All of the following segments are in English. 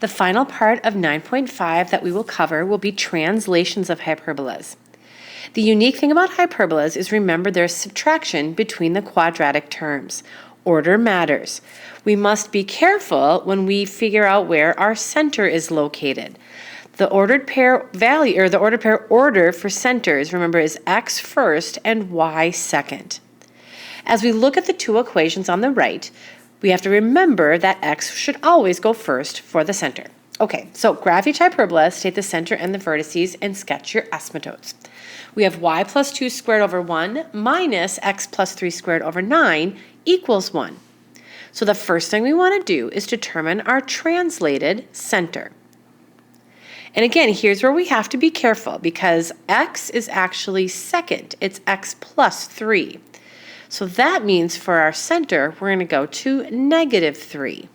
The final part of 9.5 that we will cover will be translations of hyperbolas. The unique thing about hyperbolas is, remember, there's subtraction between the quadratic terms. Order matters. We must be careful when we figure out where our center is located. The ordered pair value, or the ordered pair order for centers, remember, is x first and y second. As we look at the two equations on the right, we have to remember that x should always go first for the center. Okay, so graph each hyperbola, state the center and the vertices, and sketch your asymptotes. We have y plus 2 squared over 1 minus x plus 3 squared over 9 equals 1. So the first thing we want to do is determine our translated center. And again, here's where we have to be careful because x is actually second. It's x plus 3. So that means for our center, we're going to go to negative 3.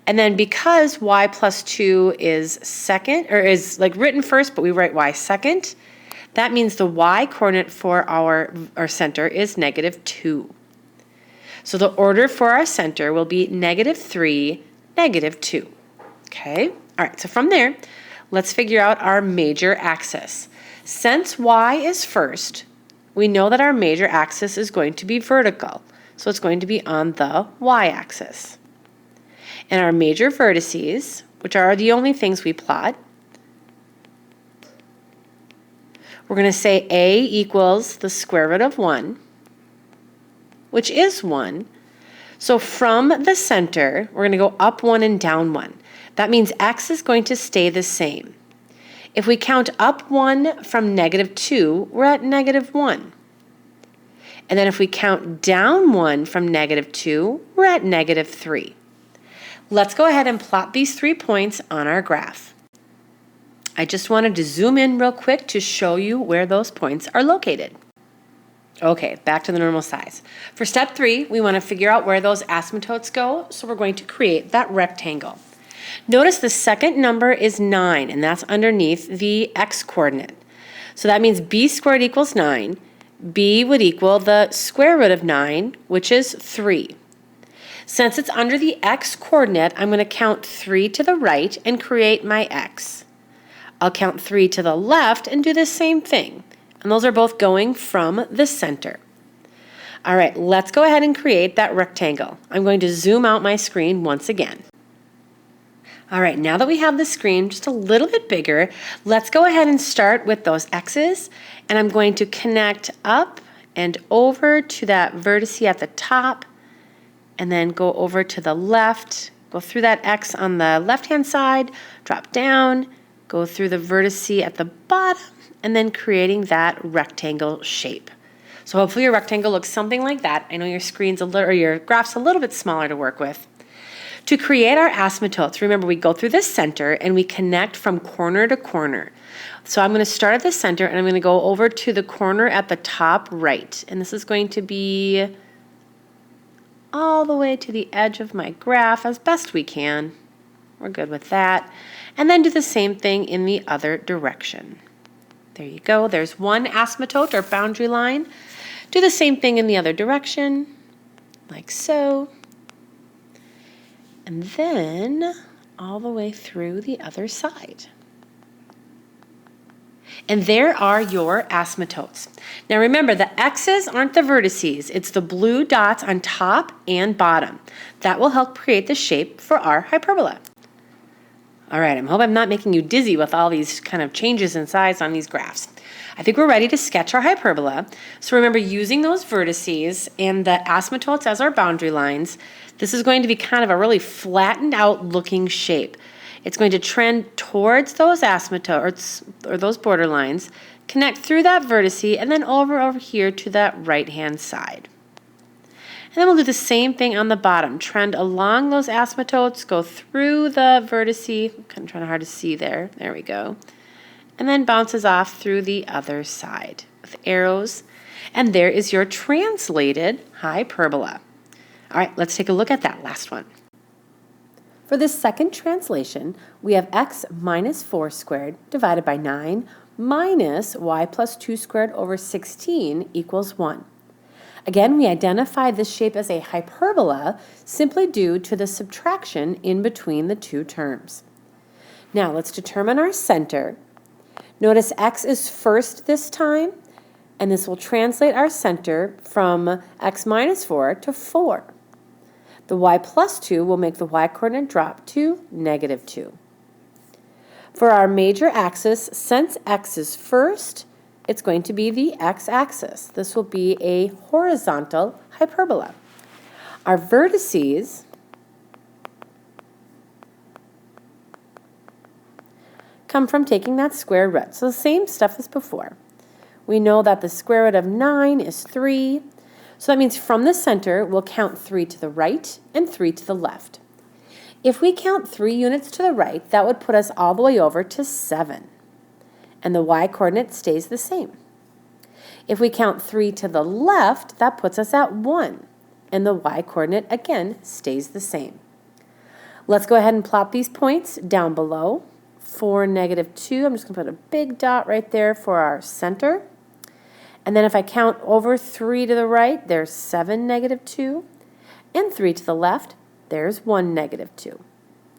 And then because y plus 2 is second, or is like written first, but we write y second, that means the y coordinate for our center is negative 2. So the order for our center will be negative 3, negative 2. Okay? All right, so from there, let's figure out our major axis. Since y is first, we know that our major axis is going to be vertical. So it's going to be on the y-axis. And our major vertices, which are the only things we plot, we're going to say a equals the square root of 1, which is 1. So from the center, we're going to go up 1 and down 1. That means x is going to stay the same. If we count up 1 from negative 2, we're at negative 1. And then if we count down 1 from negative 2, we're at negative 3. Let's go ahead and plot these 3 points on our graph. I just wanted to zoom in real quick to show you where those points are located. Okay, back to the normal size. For step 3, we want to figure out where those asymptotes go, so we're going to create that rectangle. Notice the second number is 9, and that's underneath the x-coordinate. So that means b squared equals 9. b would equal the square root of 9, which is 3. Since it's under the x-coordinate, I'm going to count 3 to the right and create my x. I'll count 3 to the left and do the same thing. And those are both going from the center. All right, let's go ahead and create that rectangle. I'm going to zoom out my screen once again. All right, now that we have the screen just a little bit bigger, let's go ahead and start with those x's. And I'm going to connect up and over to that vertex at the top, and then go over to the left, go through that x on the left-hand side, drop down, go through the vertex at the bottom, and then creating that rectangle shape. So hopefully your rectangle looks something like that. I know your screen's a little, or your graph's a little bit smaller to work with. To create our asymptotes, remember we go through the center and we connect from corner to corner. So I'm going to start at the center and I'm going to go over to the corner at the top right. And this is going to be all the way to the edge of my graph as best we can. We're good with that. And then do the same thing in the other direction. There you go. There's one asymptote or boundary line. Do the same thing in the other direction, like so. And then all the way through the other side. And there are your asymptotes. Now remember, the x's aren't the vertices. It's the blue dots on top and bottom. That will help create the shape for our hyperbola. All right, I hope I'm not making you dizzy with all these kind of changes in size on these graphs. I think we're ready to sketch our hyperbola. So remember, using those vertices and the asymptotes as our boundary lines, this is going to be kind of a really flattened out looking shape. It's going to trend towards those asymptotes or those border lines, connect through that vertex, and then over here to that right-hand side. And then we'll do the same thing on the bottom. Trend along those asymptotes, go through the vertex, kind of hard to see there. There we go. And then bounces off through the other side with arrows. And there is your translated hyperbola. All right, let's take a look at that last one. For this second translation, we have x minus 4 squared divided by 9 minus y plus 2 squared over 16 equals 1. Again, we identify this shape as a hyperbola simply due to the subtraction in between the two terms. Now let's determine our center. Notice x is first this time, and this will translate our center from x minus 4 to 4. The y plus 2 will make the y-coordinate drop to negative 2. For our major axis, since x is first, it's going to be the x-axis. This will be a horizontal hyperbola. Our vertices come from taking that square root. So the same stuff as before. We know that the square root of 9 is 3. So that means from the center, we'll count 3 to the right and 3 to the left. If we count 3 units to the right, that would put us all the way over to 7. And the y-coordinate stays the same. If we count 3 to the left, that puts us at 1. And the y-coordinate, again, stays the same. Let's go ahead and plot these points down below. 4, negative 2. I'm just going to put a big dot right there for our center. And then if I count over 3 to the right, there's 7, negative 2. And 3 to the left, there's 1, negative 2.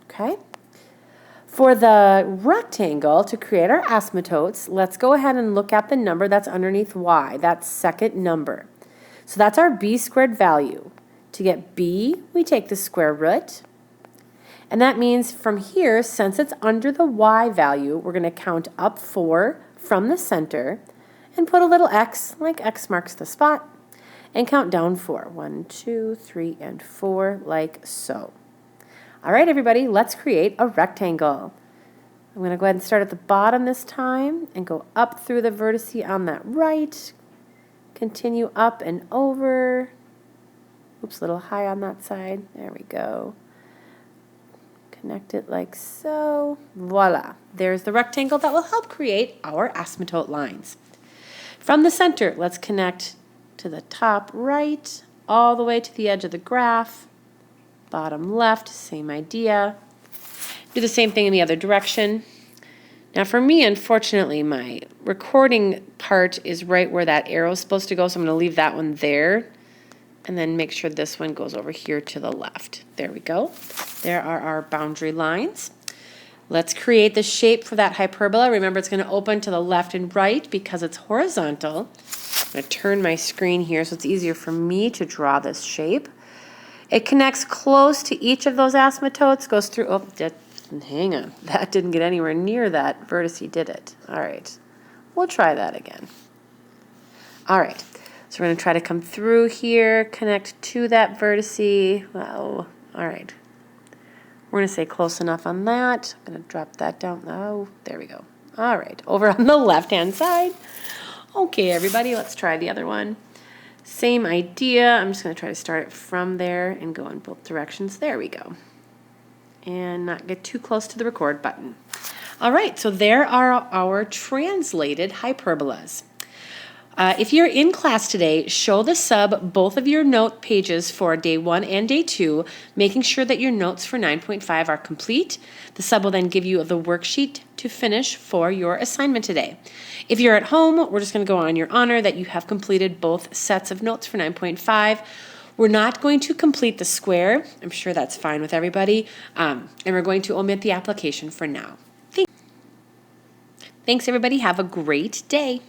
Okay? For the rectangle, to create our asymptotes, let's go ahead and look at the number that's underneath y, that second number. So that's our b squared value. To get b, we take the square root. And that means from here, since it's under the y value, we're going to count up 4 from the center and put a little x, like x marks the spot, and count down 4. 1, 2, 3, and 4, like so. All right, everybody, let's create a rectangle. I'm going to go ahead and start at the bottom this time and go up through the vertice on that right. Continue up and over. Oops, a little high on that side. There we go. Connect it like so. Voila. There's the rectangle that will help create our asymptote lines. From the center, let's connect to the top right, all the way to the edge of the graph. Bottom left, same idea. Do the same thing in the other direction. Now for me, unfortunately, my recording part is right where that arrow is supposed to go, so I'm going to leave that one there. And then make sure this one goes over here to the left. There we go. There are our boundary lines. Let's create the shape for that hyperbola. Remember, it's going to open to the left and right because it's horizontal. I'm going to turn my screen here so it's easier for me to draw this shape. It connects close to each of those asymptotes, goes through, oh, hang on, that didn't get anywhere near that vertice, did it? All right, we'll try that again. All right, so we're going to try to come through here, connect to that vertice. Wow, all right. We're going to say close enough on that. I'm going to drop that down. Oh, there we go. All right, over on the left-hand side. Okay, everybody, let's try the other one. Same idea. I'm just going to try to start it from there and go in both directions. There we go. And not get too close to the record button. All right, so there are our translated hyperbolas. If you're in class today, show the sub both of your note pages for day 1 and day 2, making sure that your notes for 9.5 are complete. The sub will then give you the worksheet to finish for your assignment today. If you're at home, we're just going to go on your honor that you have completed both sets of notes for 9.5. We're not going to complete the square. I'm sure that's fine with everybody. And we're going to omit the application for now. Thanks, everybody. Have a great day.